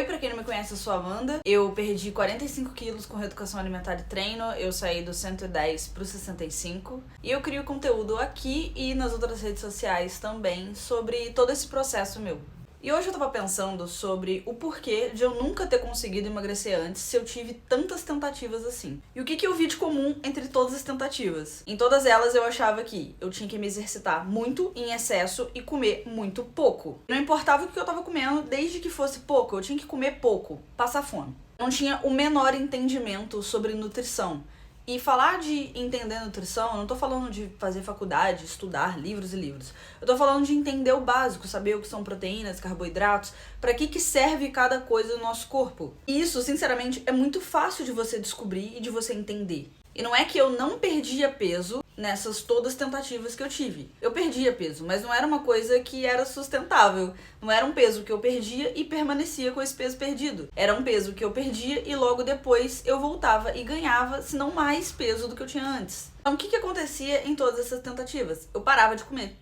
Oi, pra quem não me conhece, eu sou a Amanda. Eu perdi 45 quilos com reeducação alimentar e treino. Eu saí do 110 pro 65. E eu crio conteúdo aqui e nas outras redes sociais também sobre todo esse processo meu. E hoje eu tava pensando sobre o porquê de eu nunca ter conseguido emagrecer antes se eu tive tantas tentativas assim. E o que eu vi de comum entre todas as tentativas? Em todas elas eu achava que eu tinha que me exercitar muito, em excesso, e comer muito pouco. Não importava o que eu tava comendo, desde que fosse pouco, eu tinha que comer pouco, passar fome. Não tinha o menor entendimento sobre nutrição. E falar de entender nutrição, eu não tô falando de fazer faculdade, estudar livros e livros. Eu tô falando de entender o básico, saber o que são proteínas, carboidratos, pra que serve cada coisa no nosso corpo. E isso, sinceramente, é muito fácil de você descobrir e de você entender. E não é que eu não perdia peso nessas todas tentativas que eu tive. Eu perdia peso, mas não era uma coisa que era sustentável. Não era um peso que eu perdia e permanecia com esse peso perdido. Era um peso que eu perdia e logo depois eu voltava e ganhava, se não mais peso do que eu tinha antes. Então o que acontecia em todas essas tentativas? Eu parava de comer.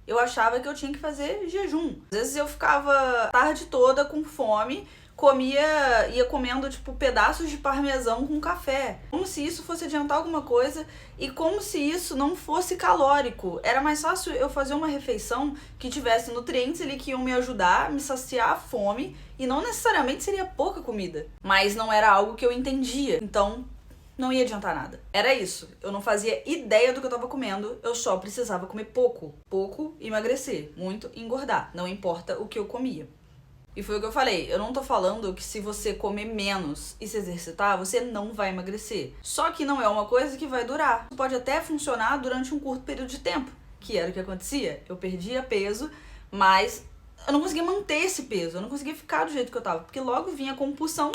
Eu achava que eu tinha que fazer jejum. Às vezes eu ficava a tarde toda com fome, ia comendo tipo pedaços de parmesão com café, como se isso fosse adiantar alguma coisa e como se isso não fosse calórico. Era mais fácil eu fazer uma refeição que tivesse nutrientes ali que iam me ajudar a me saciar a fome e não necessariamente seria pouca comida, mas não era algo que eu entendia, então não ia adiantar nada. Era isso, eu não fazia ideia do que eu tava comendo, eu só precisava comer pouco, emagrecer, muito, engordar, não importa o que eu comia. E foi o que eu falei, eu não tô falando que se você comer menos e se exercitar, você não vai emagrecer. Só que não é uma coisa que vai durar. Pode até funcionar durante um curto período de tempo, que era o que acontecia. Eu perdia peso, mas eu não conseguia manter esse peso, eu não conseguia ficar do jeito que eu tava, porque logo vinha a compulsão,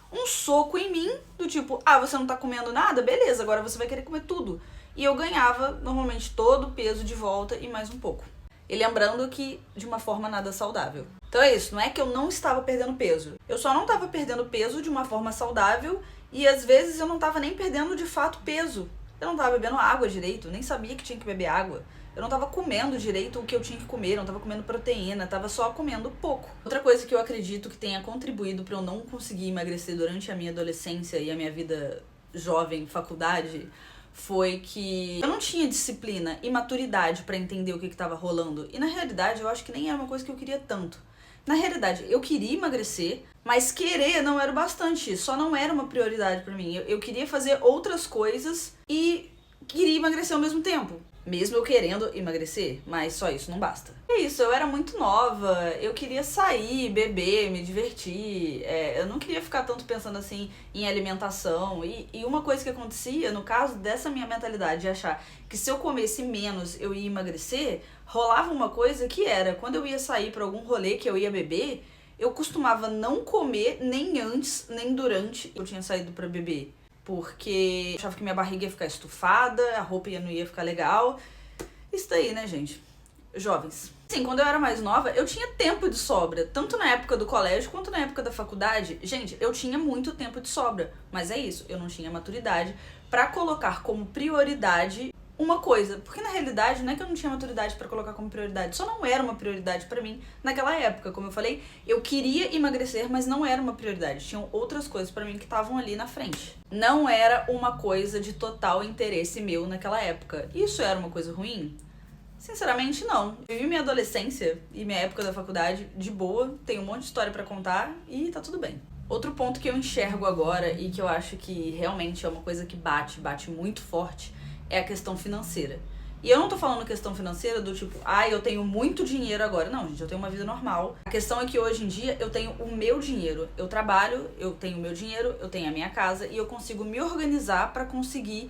um soco em mim, do tipo, você não tá comendo nada? Beleza, agora você vai querer comer tudo. E eu ganhava, normalmente, todo o peso de volta e mais um pouco. E lembrando que de uma forma nada saudável. Então é isso, não é que eu não estava perdendo peso. Eu só não estava perdendo peso de uma forma saudável e às vezes eu não estava nem perdendo de fato peso. Eu não estava bebendo água direito, nem sabia que tinha que beber água. Eu não estava comendo direito o que eu tinha que comer, não estava comendo proteína, estava só comendo pouco. Outra coisa que eu acredito que tenha contribuído para eu não conseguir emagrecer durante a minha adolescência e a minha vida jovem, faculdade, foi que eu não tinha disciplina e maturidade pra entender o que tava rolando. E na realidade eu acho que nem era uma coisa que eu queria tanto. Na realidade, eu queria emagrecer, mas querer não era o bastante, só não era uma prioridade pra mim. Eu queria fazer outras coisas e queria emagrecer ao mesmo tempo. Mesmo eu querendo emagrecer, mas só isso não basta. É isso, eu era muito nova, eu queria sair, beber, me divertir, eu não queria ficar tanto pensando assim em alimentação. E uma coisa que acontecia, no caso dessa minha mentalidade de achar que se eu comesse menos eu ia emagrecer, rolava uma coisa que era, quando eu ia sair pra algum rolê que eu ia beber, eu costumava não comer nem antes, nem durante eu tinha saído pra beber. Porque eu achava que minha barriga ia ficar estufada, a roupa não ia ficar legal. Isso daí, né, gente? Jovens. Sim, quando eu era mais nova, eu tinha tempo de sobra. Tanto na época do colégio, quanto na época da faculdade. Gente, eu tinha muito tempo de sobra. Mas é isso, eu não tinha maturidade pra colocar como prioridade uma coisa. Porque na realidade, não é que eu não tinha maturidade pra colocar como prioridade. Só não era uma prioridade pra mim naquela época. Como eu falei, eu queria emagrecer, mas não era uma prioridade. Tinham outras coisas pra mim que estavam ali na frente. Não era uma coisa de total interesse meu naquela época. Isso era uma coisa ruim? Sinceramente, não. Eu vivi minha adolescência e minha época da faculdade de boa, tenho um monte de história pra contar e tá tudo bem. Outro ponto que eu enxergo agora e que eu acho que realmente é uma coisa que bate muito forte, é a questão financeira. E eu não tô falando questão financeira do tipo, eu tenho muito dinheiro agora. Não, gente, eu tenho uma vida normal. A questão é que hoje em dia eu tenho o meu dinheiro. Eu trabalho, eu tenho o meu dinheiro, eu tenho a minha casa e eu consigo me organizar pra conseguir,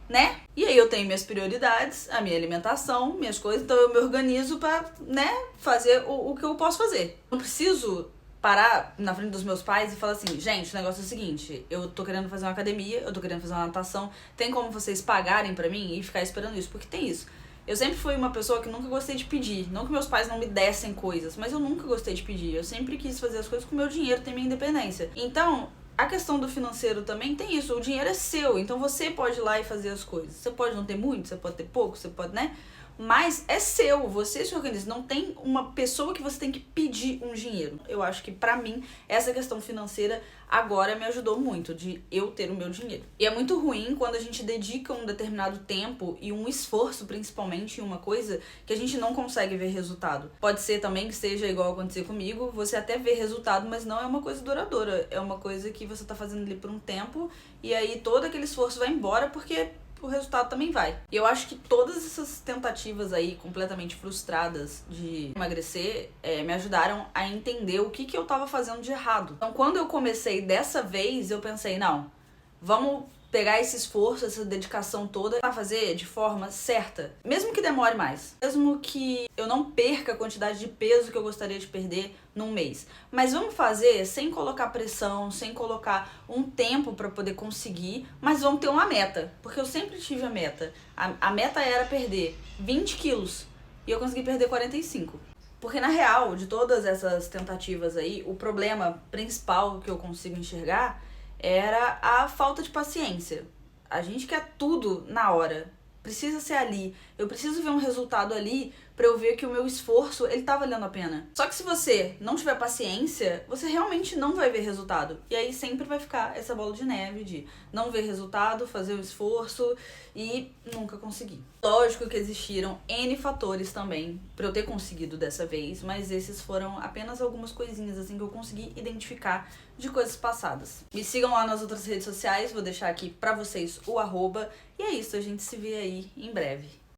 né? E aí eu tenho minhas prioridades, a minha alimentação, minhas coisas, então eu me organizo pra, né, fazer o que eu posso fazer. Não preciso parar na frente dos meus pais e falar assim, gente, o negócio é o seguinte, eu tô querendo fazer uma academia, eu tô querendo fazer uma natação, tem como vocês pagarem pra mim e ficar esperando isso? Porque tem isso. Eu sempre fui uma pessoa que nunca gostei de pedir, não que meus pais não me dessem coisas, mas eu nunca gostei de pedir, eu sempre quis fazer as coisas com o meu dinheiro, ter minha independência. Então, a questão do financeiro também tem isso, o dinheiro é seu, então você pode ir lá e fazer as coisas. Você pode não ter muito, você pode ter pouco, você pode, né? mas é seu, você se organiza, não tem uma pessoa que você tem que pedir um dinheiro. Eu acho que pra mim essa questão financeira agora me ajudou muito, de eu ter o meu dinheiro. E é muito ruim quando a gente dedica um determinado tempo e um esforço, principalmente, em uma coisa que a gente não consegue ver resultado. Pode ser também que seja igual acontecer comigo, você até vê resultado, mas não é uma coisa duradoura, é uma coisa que você tá fazendo ali por um tempo e aí todo aquele esforço vai embora porque o resultado também vai. E eu acho que todas essas tentativas aí completamente frustradas de emagrecer me ajudaram a entender o que eu tava fazendo de errado. Então, quando eu comecei dessa vez, eu pensei, não, vamos pegar esse esforço, essa dedicação toda pra fazer de forma certa. Mesmo que demore mais. Mesmo que eu não perca a quantidade de peso que eu gostaria de perder num mês. Mas vamos fazer sem colocar pressão, sem colocar um tempo pra poder conseguir, mas vamos ter uma meta. Porque eu sempre tive a meta. A meta era perder 20 quilos e eu consegui perder 45. Porque na real, de todas essas tentativas aí, o problema principal que eu consigo enxergar era a falta de paciência. A gente quer tudo na hora. Precisa ser ali. Eu preciso ver um resultado ali pra eu ver que o meu esforço, ele tá valendo a pena. Só que se você não tiver paciência, você realmente não vai ver resultado. E aí sempre vai ficar essa bola de neve de não ver resultado, fazer o esforço e nunca conseguir. Lógico que existiram N fatores também pra eu ter conseguido dessa vez, mas esses foram apenas algumas coisinhas assim que eu consegui identificar de coisas passadas. Me sigam lá nas outras redes sociais, vou deixar aqui pra vocês o @. E é isso, a gente se vê aí em breve.